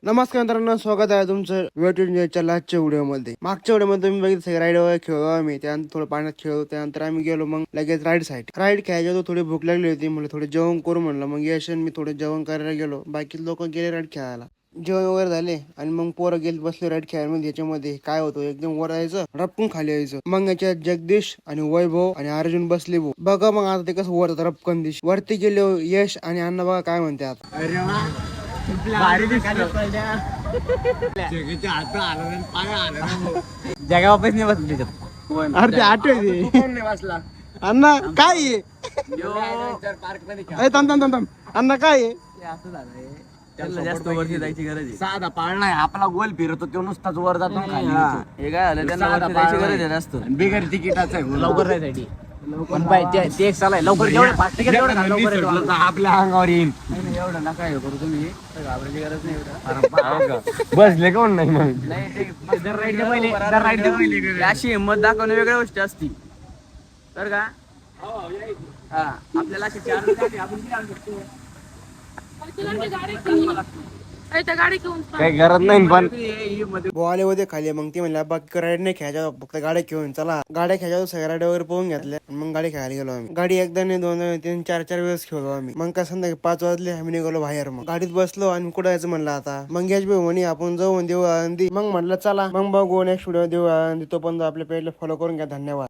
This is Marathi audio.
नमस्कार मित्रांनो, स्वागत आहे तुमचं वेट इंडियाच्या लास्टच्या व्हिडिओमध्ये. मागच्या व्हिडिओमध्ये तुम्ही बघितलं राईड वगैरे खेळलो आम्ही. त्यानंतर थोडं पाण्यात खेळलो. त्यानंतर आम्ही गेलो मग लगेच राईड साठी. राईड खेळायच्या तो थोडी भूक लागली होती, म्हणलं थोडे जेवण करू म्हणलं. मग यश मी थोडे जेवण करायला गेलो. बाकी लोक गेले राईड खेळायला. जेवण वगैरे झाले आणि मग पोरं गेले बसले राईड खेळायला. मग याच्यामध्ये काय होतं, एकदम वर यायचं रपकून खाली यायचं. मग याच्यात जगदीश आणि वैभव आणि अर्जुन बसले भाऊ. बघा मग आता ते कसं वर रपकन दिश वरती गेले. यश आणि अण्णा बघा काय म्हणते आता. जगा वापस नाही बसली त्याच्यात. अरे ते आठवते अण्णा काय आहे? थांब थांब थांब थांब अण्णा काय आहे? त्याला जास्त वरती जायची गरज आहे. साधा पाळणा आहे आपला, गोल फिरतो तो नुसताच वर जातो आणि खाली हा. येतो. हे काय झालं, त्यांना साधा वरती जायची पाळणा गरज आहे आहे. जास्त. आणि बिगर तिकिटाचं आहे, लवकर जायसाठी. पण बाई ते एक चालाय लवकर, जेवढे फास्ट तिकीट तेवढं लवकर येतो. आपल्या अंगावर येईल. एवढं नका हे करू तुम्ही, घाबरायची गरज नाही एवढं. बसले कोण नाही मग. नाही ते दर राईड अशी हिंमत दाखवणं वेगळ्या गोष्टी असती तर का. हा आपल्याला अशी चार आपण किती आणू शकतो. काही गरज नाही पण आले होते खाली. मग ते म्हणले बाकी राईड नाही खेळायच्या, फक्त गाड्या खेळून चला. गाड्या खेळायच्या सगळ्या राईड वगैरे पोहून घेतल्या. मग गाडी खेळायला गेलो आम्ही. गाडी एकदा नाही, दोन तीन चार चार वेळेस खेळलो आम्ही. मग काय संध्याकाळी 5 वाजले, आम्ही निघालो बाहेर. मग गाडीत बसलो आणि कुठं जायचं म्हणलं आता. मग यश भाऊ म्हणे आपण जाऊ देऊ आळंदी. मग म्हणलं चला. मग बघू नेक्स्ट व्हिडिओ देऊ आळंदी. तो पण आपल्या पेजला फॉलो करून घ्या. धन्यवाद.